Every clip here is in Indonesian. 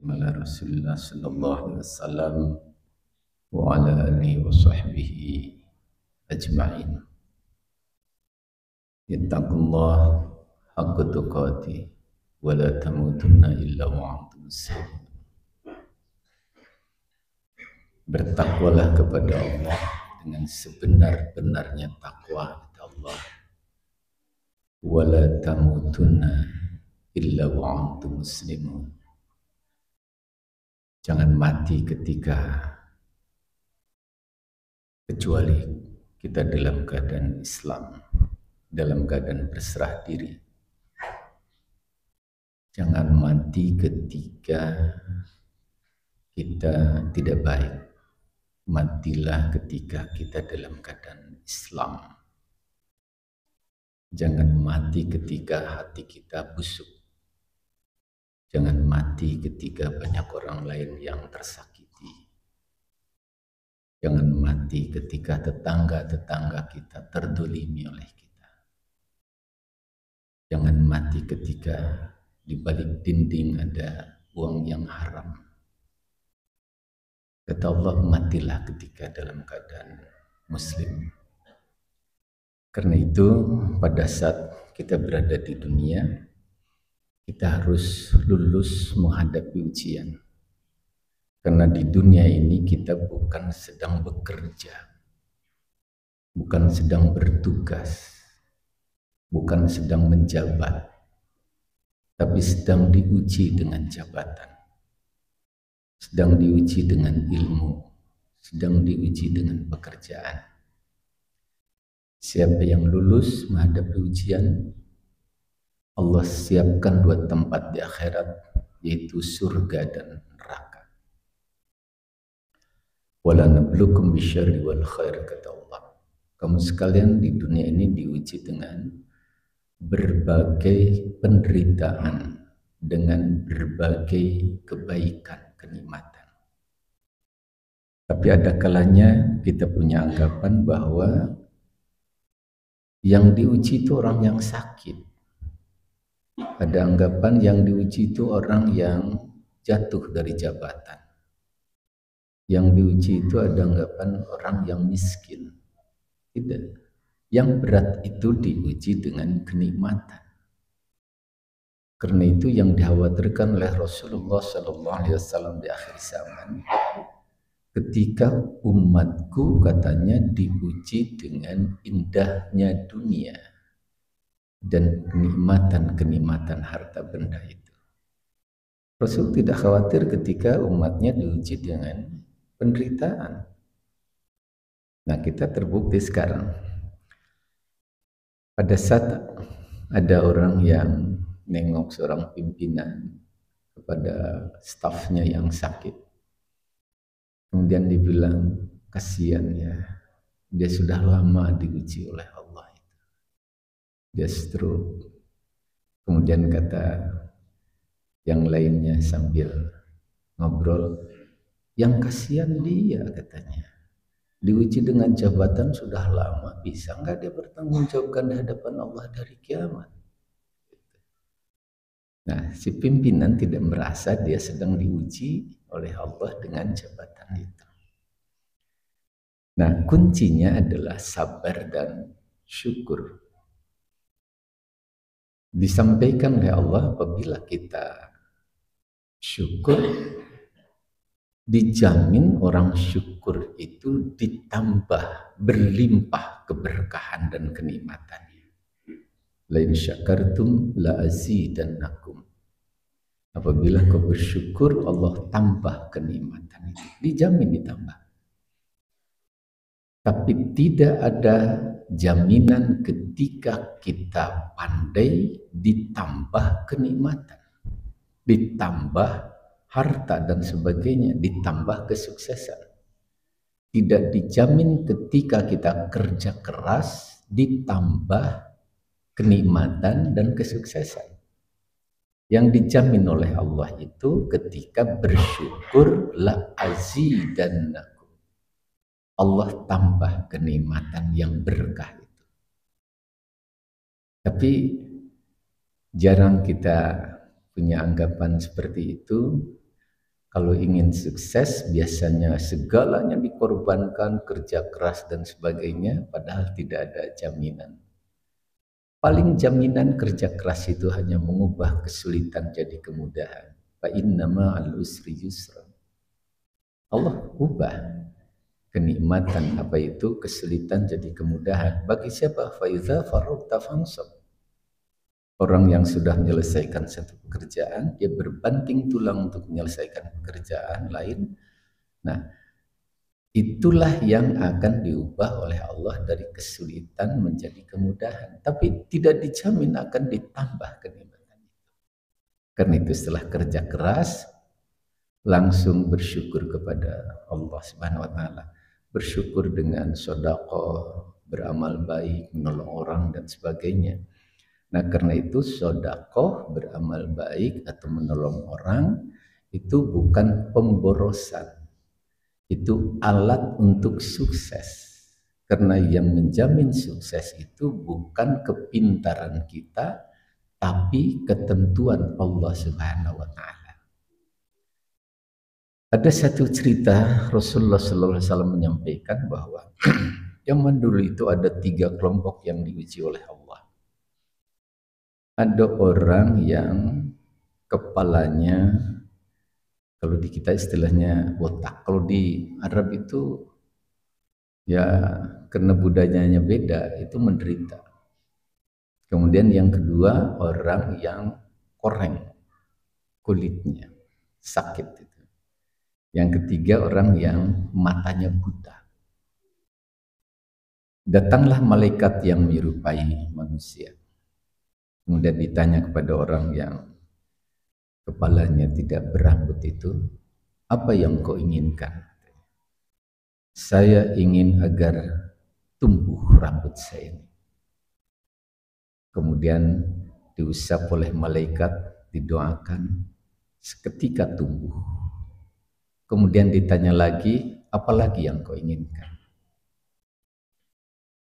ala Rasulullah sallallahu alaihi wasallam wa ala alihi wa sahbihi ajma'in. Ittaqullah haqqa tuqatih wa la tamutunna illa wa antum muslimun. Bertakwalah kepada Allah dengan sebenar-benarnya takwa kepada Allah. Wa la tamutunna illa wa antum muslimun. Jangan mati kecuali kita dalam keadaan Islam, dalam keadaan berserah diri. Jangan mati ketika kita tidak baik. Matilah ketika kita dalam keadaan Islam. Jangan mati ketika hati kita busuk. Jangan mati ketika banyak orang lain yang tersakiti. Jangan mati ketika tetangga-tetangga kita terdolimi oleh kita. Jangan mati ketika di balik dinding ada uang yang haram. Kata Allah, matilah ketika dalam keadaan muslim. Karena itu pada saat kita berada di dunia, kita harus lulus menghadapi ujian. Karena di dunia ini kita bukan sedang bekerja, bukan sedang bertugas, bukan sedang menjabat, tapi sedang diuji dengan jabatan, sedang diuji dengan ilmu, sedang diuji dengan pekerjaan. Siapa yang lulus menghadapi ujian, Allah siapkan dua tempat di akhirat, yaitu surga dan neraka. Wala nablukum bisyarri wal khair, kata Allah. Kamu sekalian di dunia ini diuji dengan berbagai penderitaan, dengan berbagai kebaikan, kenikmatan. Tapi ada kalanya kita punya anggapan bahwa yang diuji itu orang yang sakit. Ada anggapan yang diuji itu orang yang jatuh dari jabatan. Yang diuji itu ada anggapan orang yang miskin. Tidak. Yang berat itu diuji dengan kenikmatan. Karena itu yang dikhawatirkan oleh Rasulullah SAW di akhir zaman. Ketika umatku katanya diuji dengan indahnya dunia dan kenikmatan harta benda itu. Rasul tidak khawatir ketika umatnya diuji dengan penderitaan. Nah, kita terbukti sekarang. Pada saat ada orang yang nengok seorang pimpinan kepada stafnya yang sakit, kemudian dibilang, kasihan ya, dia sudah lama diuji oleh Allah. Dia stroke. Kemudian kata yang lainnya sambil ngobrol, yang kasihan dia katanya, diuji dengan jabatan sudah lama, bisa nggak dia bertanggungjawabkan di hadapan Allah dari kiamat? Nah, si pimpinan tidak merasa dia sedang diuji oleh Allah dengan jabatan itu. Nah, kuncinya adalah sabar dan syukur. Disampaikan oleh Allah, apabila kita syukur, dijamin orang syukur itu ditambah berlimpah keberkahan dan kenikmatannya. Lain syakartum la azidannakum. Apabila kau bersyukur, Allah tambah kenikmatan itu, dijamin ditambah. Tapi tidak ada jaminan ketika kita pandai ditambah kenikmatan, ditambah harta dan sebagainya, ditambah kesuksesan. Tidak dijamin ketika kita kerja keras ditambah kenikmatan dan kesuksesan. Yang dijamin oleh Allah itu ketika bersyukur la azidannakum. Allah tambah kenikmatan yang berkah itu. Tapi jarang kita punya anggapan seperti itu, Kalau ingin sukses, biasanya segalanya dikorbankan, kerja keras dan sebagainya, padahal tidak ada jaminan. Paling jaminan kerja keras itu hanya mengubah kesulitan jadi kemudahan. Fa inna ma'al usri yusra. Allah ubah kenikmatan apa itu kesulitan jadi kemudahan. Bagi siapa? Fa idza faragta fansab. Orang yang sudah menyelesaikan satu pekerjaan, dia berbanting tulang untuk menyelesaikan pekerjaan lain. Nah, itulah yang akan diubah oleh Allah dari kesulitan menjadi kemudahan. Tapi tidak dijamin akan ditambah kenikmatan. Karena itu setelah kerja keras, langsung bersyukur kepada Allah Subhanahu wa taala. Bersyukur dengan sedekah, beramal baik, menolong orang dan sebagainya. Nah, karena itu sedekah, beramal baik atau menolong orang itu bukan pemborosan. Itu alat untuk sukses. Karena yang menjamin sukses itu bukan kepintaran kita, tapi ketentuan Allah Subhanahu wa taala. Ada satu cerita Rasulullah SAW menyampaikan bahwa zaman dulu itu ada 3 kelompok yang diuji oleh Allah. Ada orang yang kepalanya, kalau di kita istilahnya botak, kalau di Arab itu ya karena budayanya beda, itu menderita. Kemudian yang kedua orang yang koreng kulitnya, sakit itu. Yang ketiga orang yang matanya buta. Datanglah malaikat yang menyerupai manusia. Kemudian ditanya kepada orang yang kepalanya tidak berambut itu, apa yang kau inginkan? Saya ingin agar tumbuh rambut saya ini. Kemudian diusap oleh malaikat, didoakan, seketika tumbuh. Kemudian ditanya lagi, apa lagi yang kau inginkan?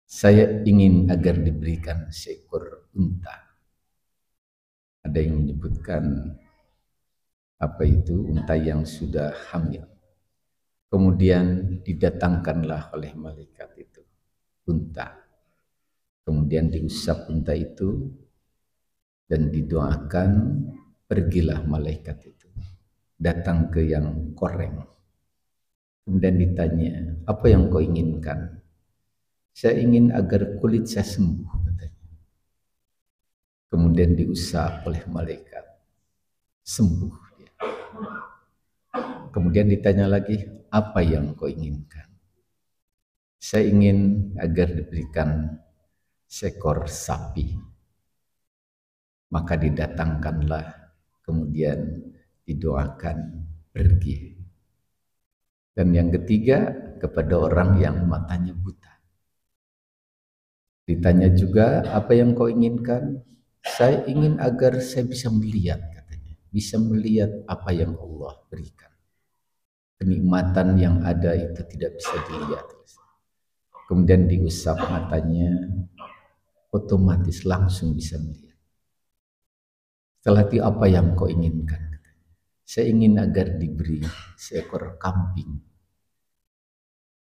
Saya ingin agar diberikan seekor unta. Ada yang menyebutkan apa itu unta yang sudah hamil. Kemudian didatangkanlah oleh malaikat itu unta. Kemudian diusap unta itu dan didoakan, pergilah malaikat itu datang ke yang koreng. Kemudian ditanya, apa yang kau inginkan? Saya ingin agar kulit saya sembuh, katanya. Kemudian diusap oleh malaikat, sembuh dia. Kemudian ditanya lagi, apa yang kau inginkan? Saya ingin agar diberikan seekor sapi. Maka didatangkanlah, kemudian didoakan, pergi. Dan yang ketiga, kepada orang yang matanya buta. Ditanya juga, apa yang kau inginkan? Saya ingin agar saya bisa melihat, katanya. Bisa melihat apa yang Allah berikan. Kenikmatan yang ada itu tidak bisa dilihat. Kemudian diusap matanya, otomatis langsung bisa melihat. Setelah itu, apa yang kau inginkan? Saya ingin agar diberi seekor kambing.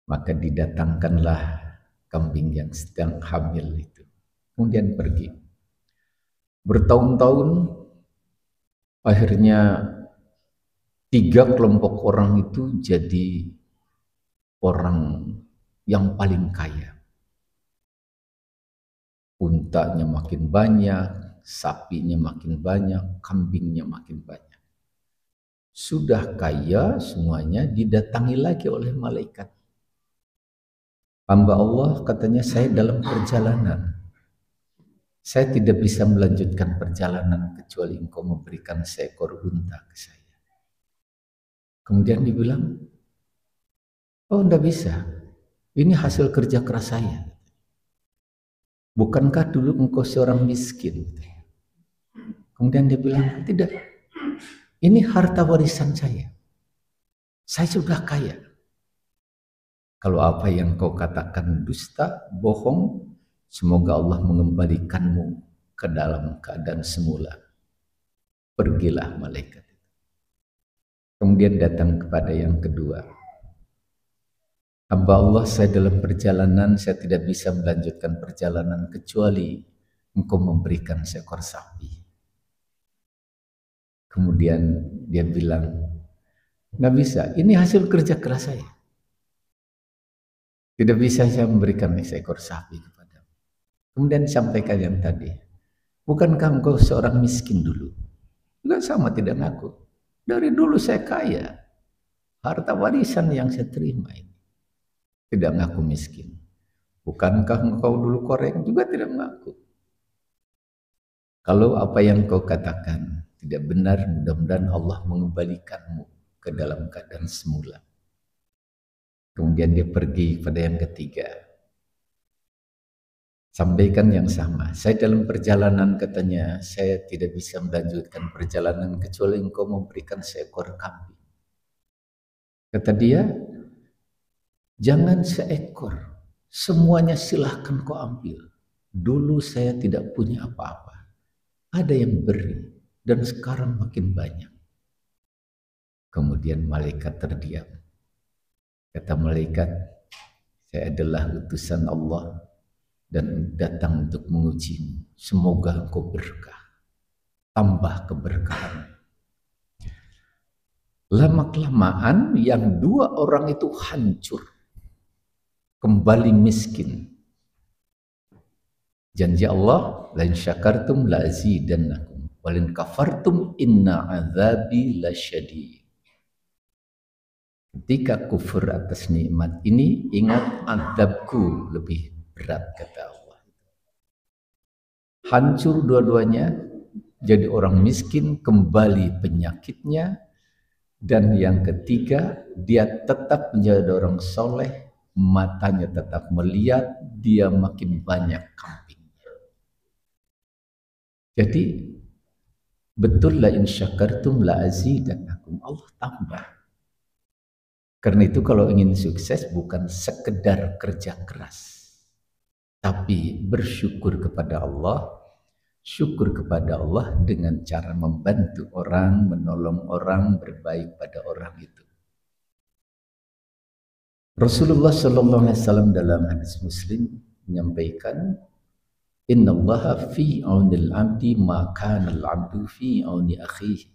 Maka didatangkanlah kambing yang sedang hamil itu. Kemudian pergi. Bertahun-tahun, akhirnya 3 kelompok orang itu jadi orang yang paling kaya. Untanya makin banyak, sapinya makin banyak, kambingnya makin banyak. Sudah kaya semuanya, didatangi lagi oleh malaikat. Hamba Allah, katanya, saya dalam perjalanan. Saya tidak bisa melanjutkan perjalanan kecuali engkau memberikan seekor unta ke saya. Kemudian dibilang, oh enggak bisa, ini hasil kerja keras saya. Bukankah dulu engkau seorang miskin? Kemudian dia bilang, tidak, ini harta warisan saya. Saya sudah kaya. Kalau apa yang kau katakan dusta, bohong, semoga Allah mengembalikanmu ke dalam keadaan semula. Pergilah malaikat. Kemudian datang kepada yang kedua. Hamba Allah, saya dalam perjalanan, saya tidak bisa melanjutkan perjalanan kecuali Engkau memberikan seekor sapi. Kemudian dia bilang, nggak bisa, ini hasil kerja keras saya. Tidak bisa saya memberikan seekor sapi kepadamu. Kemudian sampaikan yang tadi, bukankah engkau seorang miskin dulu? Juga sama tidak ngaku. Dari dulu saya kaya. Harta warisan yang saya terima ini. Tidak ngaku miskin. Bukankah engkau dulu koreng? Juga tidak ngaku. Kalau apa yang kau katakan tidak benar, mudah-mudahan Allah mengembalikanmu ke dalam keadaan semula. Kemudian dia pergi pada yang ketiga. Sampaikan yang sama. Saya dalam perjalanan, katanya, saya tidak bisa melanjutkan perjalanan kecuali engkau memberikan seekor kambing. Kata dia, jangan seekor, semuanya silahkan kau ambil. Dulu saya tidak punya apa-apa. Ada yang beri, dan sekarang makin banyak. Kemudian malaikat terdiam. Kata malaikat, saya adalah utusan Allah dan datang untuk mengujimu. Semoga engkau berkah. Tambah keberkahan. Lama-kelamaan yang dua orang itu hancur. Kembali miskin. Janji Allah, lain syakartum la azidannakum. Walin kafartum inna azabi lasyadid. Ketika kufur atas nikmat ini, ingat azabku lebih berat, kata Allah. Hancur dua-duanya, jadi orang miskin, kembali penyakitnya, dan yang ketiga, dia tetap menjadi orang soleh, matanya tetap melihat, dia makin banyak kambingnya. Jadi, betul la in syakartum la azidannakum, Allah tambah. Karena itu kalau ingin sukses bukan sekedar kerja keras, tapi bersyukur kepada Allah, syukur kepada Allah dengan cara membantu orang, menolong orang, berbaik pada orang itu. Rasulullah SAW dalam hadis Muslim menyampaikan, innallaha fi aunil abdi ma kana al-abdu fi auni akhihi.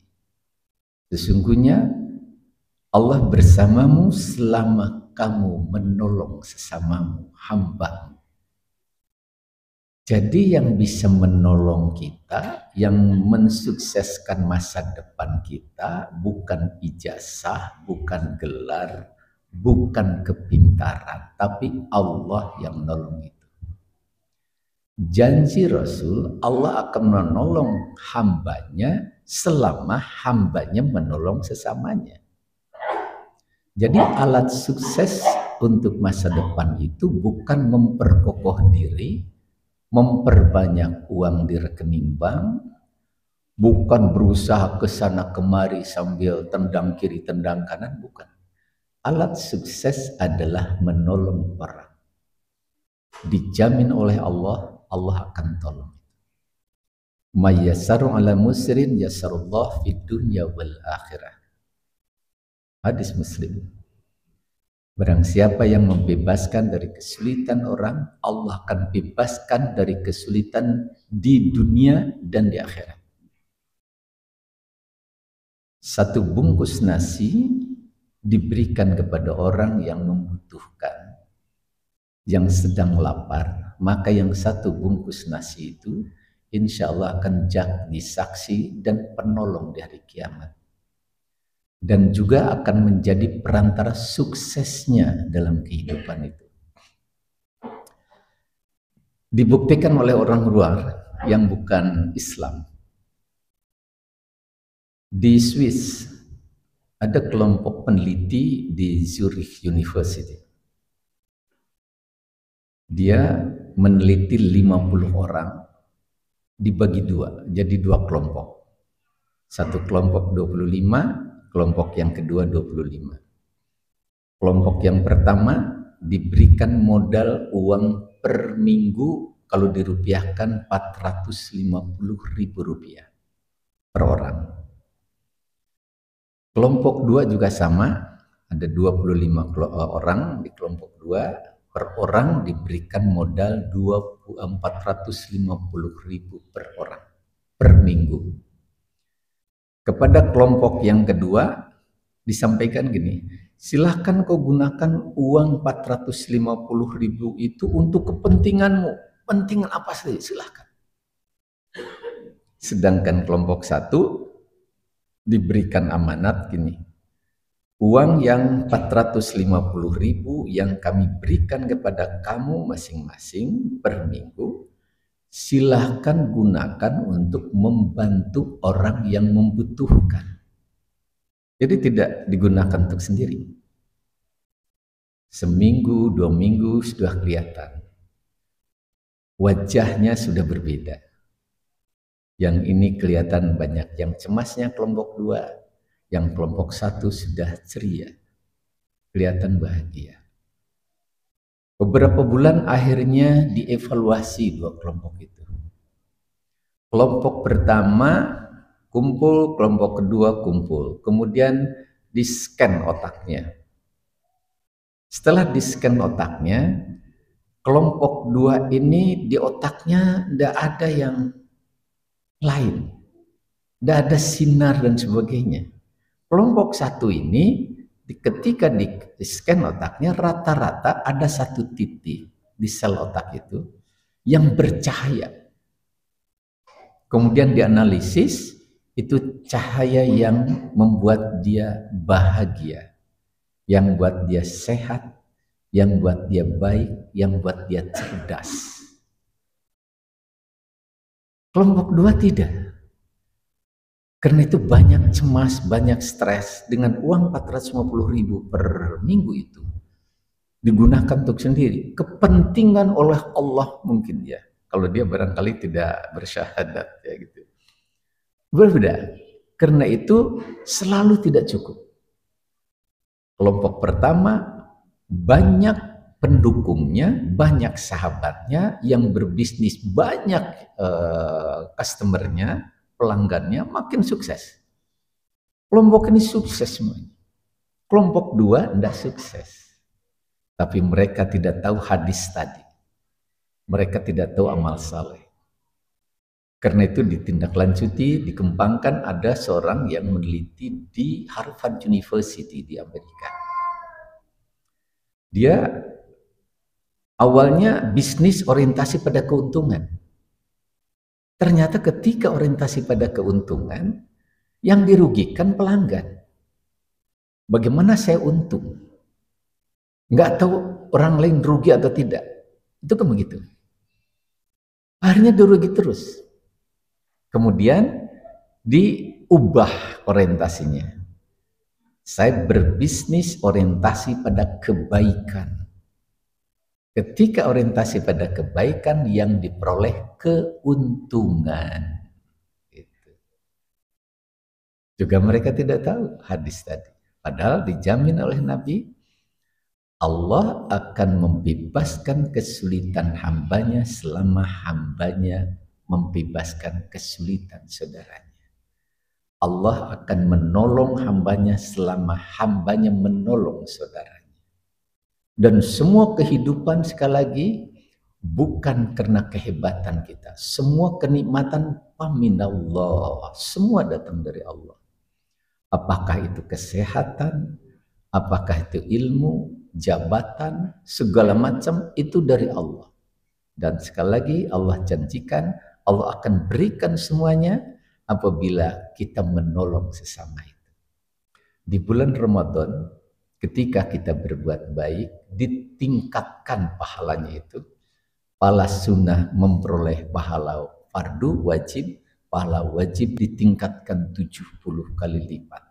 Sesungguhnya Allah bersamamu selama kamu menolong sesamamu, hambamu. Jadi yang bisa menolong kita, yang mensukseskan masa depan kita, bukan ijazah, bukan gelar, bukan kepintaran, tapi Allah yang menolong itu. Janji Rasul, Allah akan menolong hambanya selama hambanya menolong sesamanya. Jadi alat sukses untuk masa depan itu bukan memperkokoh diri, memperbanyak uang di rekening bank, bukan berusaha ke sana kemari sambil tendang kiri tendang kanan, bukan. Alat sukses adalah menolong orang. Dijamin oleh Allah, Allah akan tolong. May yassaru ala musrin yassarullah fid dunya wal akhirah. Hadis Muslim. Barang siapa yang membebaskan dari kesulitan orang, Allah akan bebaskan dari kesulitan di dunia dan di akhirat. Satu bungkus nasi diberikan kepada orang yang membutuhkan, yang sedang lapar, maka yang satu bungkus nasi itu insya Allah akan jadi saksi dan penolong di hari kiamat. Dan juga akan menjadi perantara suksesnya dalam kehidupan itu. Dibuktikan oleh orang luar yang bukan Islam. Di Swiss ada kelompok peneliti di Zurich University. Dia meneliti 50 orang dibagi dua, jadi dua kelompok. Satu kelompok 25, kelompok yang kedua 25. Kelompok yang pertama diberikan modal uang per minggu, kalau dirupiahkan 450.000 rupiah per orang. Kelompok 2 juga sama, ada 25 orang di kelompok 2, per orang diberikan modal 450.000 per orang per minggu. Kepada kelompok yang kedua disampaikan gini, silahkan kau gunakan uang 450.000 itu untuk kepentinganmu, pentingan apa saja silahkan. Sedangkan kelompok 1 diberikan amanat gini, uang yang 450.000 yang kami berikan kepada kamu masing-masing per minggu, silahkan gunakan untuk membantu orang yang membutuhkan. Jadi tidak digunakan untuk sendiri. Seminggu, 2 minggu sudah kelihatan. Wajahnya sudah berbeda. Yang ini kelihatan banyak yang cemasnya kelompok 2, yang kelompok 1 sudah ceria, kelihatan bahagia. Beberapa bulan akhirnya dievaluasi 2 kelompok itu. Kelompok pertama kumpul, kelompok kedua kumpul, kemudian di-scan otaknya. Setelah di-scan otaknya, kelompok 2 ini di otaknya tidak ada yang lain, tidak ada sinar dan sebagainya. Kelompok 1 ini ketika di-scan otaknya, rata-rata ada 1 titik di sel otak itu yang bercahaya. Kemudian dianalisis, itu cahaya yang membuat dia bahagia, yang buat dia sehat, yang buat dia baik, yang buat dia cerdas. Kelompok 2 tidak. Karena itu banyak cemas, banyak stres. Dengan uang 450.000 per minggu itu digunakan untuk sendiri. Kepentingan oleh Allah mungkin ya. Kalau dia barangkali tidak bersyahadat ya gitu. Berbeda. Karena itu selalu tidak cukup. Kelompok pertama banyak pendukungnya, banyak sahabatnya yang berbisnis, banyak customernya, pelanggannya, makin sukses. Kelompok ini sukses semuanya. Kelompok 2 tidak sukses. Tapi mereka tidak tahu hadis tadi. Mereka tidak tahu amal saleh. Karena itu ditindaklanjuti, dikembangkan, ada seorang yang meneliti di Harvard University di Amerika. Dia awalnya bisnis orientasi pada keuntungan. Ternyata ketika orientasi pada keuntungan, yang dirugikan pelanggan. Bagaimana saya untung? Nggak tahu orang lain rugi atau tidak. Itu kan begitu. Akhirnya dia rugi terus. Kemudian diubah orientasinya. Saya berbisnis orientasi pada kebaikan. Ketika orientasi pada kebaikan yang diperoleh keuntungan. Gitu. Juga mereka tidak tahu hadis tadi. Padahal dijamin oleh Nabi, Allah akan membebaskan kesulitan hambanya selama hambanya membebaskan kesulitan saudaranya. Allah akan menolong hambanya selama hambanya menolong saudaranya. Dan semua kehidupan sekali lagi bukan karena kehebatan kita. Semua kenikmatan paminallah. Semua datang dari Allah. Apakah itu kesehatan, apakah itu ilmu, jabatan, segala macam itu dari Allah. Dan sekali lagi Allah janjikan, Allah akan berikan semuanya apabila kita menolong sesama itu. Di bulan Ramadan, ketika kita berbuat baik, ditingkatkan pahalanya itu. Pahala sunnah memperoleh pahala fardu wajib, pahala wajib ditingkatkan 70 kali lipat.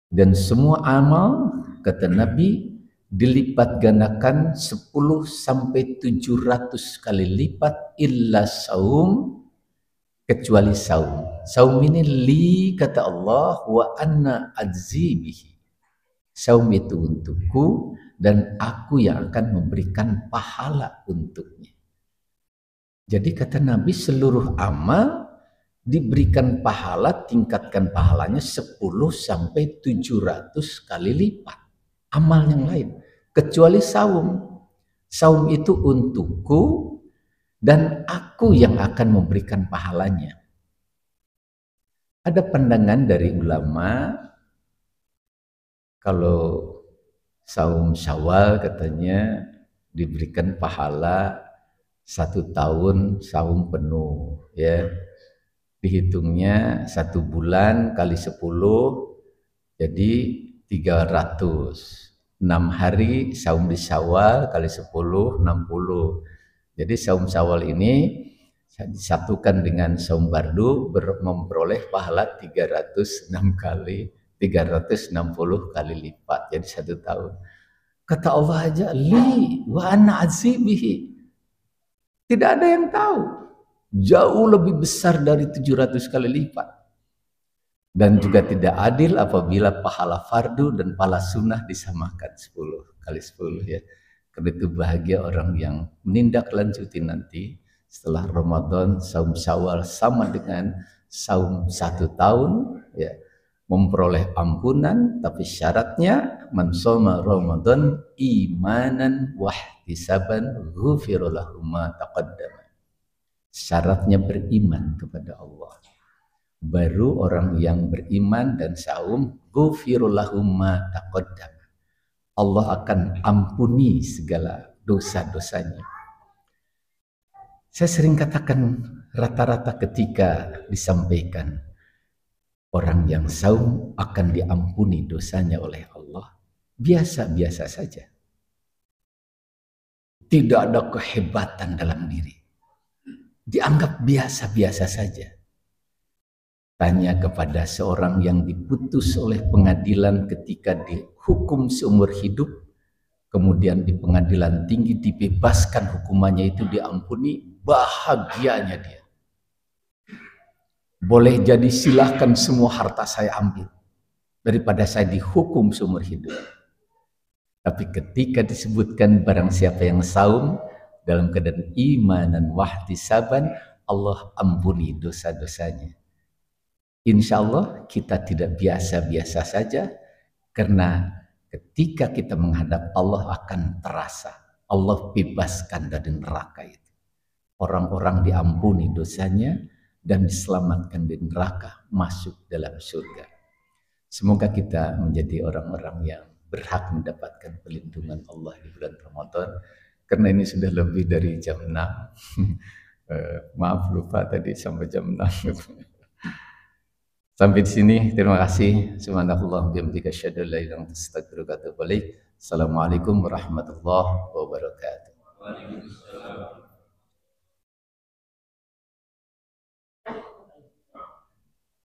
Dan semua amal, kata Nabi, dilipat gandakan 10 sampai 700 kali lipat illa saum, kecuali saum. Saum ini li, kata Allah, wa anna ajzi bihi. Saum itu untukku dan aku yang akan memberikan pahala untuknya. Jadi kata Nabi, seluruh amal diberikan pahala, tingkatkan pahalanya 10 sampai 700 kali lipat amal yang lain, kecuali saum. Saum itu untukku dan aku yang akan memberikan pahalanya. Ada pandangan dari ulama, kalau saum Syawal katanya diberikan pahala 1 tahun saum penuh, ya. Dihitungnya 1 bulan kali 10, jadi 300. 6 hari saum di Syawal kali 10, 60. Jadi saum Syawal ini disatukan dengan saum Bardu memperoleh pahala 306 kali, 360 kali lipat, jadi 1 tahun. Kata Allah aja, li wa ana azibihi. Tidak ada yang tahu. Jauh lebih besar dari 700 kali lipat. Dan juga tidak adil apabila pahala fardu dan pahala sunnah disamakan 10 kali 10, ya. Karena itu bahagia orang yang menindaklanjuti nanti setelah Ramadan saum Syawal sama dengan saum 1 tahun, ya, memperoleh ampunan, tapi syaratnya man shoma Ramadan imanan wahtisaban ghufira lahu ma taqaddama. Syaratnya beriman kepada Allah. Baru orang yang beriman dan saum ghufira lahu ma taqaddama. Allah akan ampuni segala dosa-dosanya. Saya sering katakan, rata-rata ketika disampaikan orang yang saum akan diampuni dosanya oleh Allah, biasa-biasa saja. Tidak ada kehebatan dalam diri. Dianggap biasa-biasa saja. Tanya kepada seorang yang diputus oleh pengadilan ketika dihukum seumur hidup, kemudian di pengadilan tinggi dibebaskan hukumannya itu diampuni, bahagianya dia. Boleh jadi silahkan semua harta saya ambil, daripada saya dihukum seumur hidup. Tapi ketika disebutkan barang siapa yang saum dalam keadaan iman dan wahtisaban, Allah ampuni dosa-dosanya. Insya Allah kita tidak biasa-biasa saja, karena ketika kita menghadap Allah akan terasa Allah bebaskan dari neraka itu. Orang-orang diampuni dosanya dan diselamatkan dari neraka, masuk dalam surga. Semoga kita menjadi orang-orang yang berhak mendapatkan perlindungan Allah di bulan Ramadan. Karena ini sudah lebih dari jam 6. Maaf lupa tadi sampai jam 6. Sampai di sini, terima kasih. Subhanallah bihamdika asyhadu an la ilaha illa anta astaghfiruka wa atubu ilaik. Assalamualaikum warahmatullahi wabarakatuh.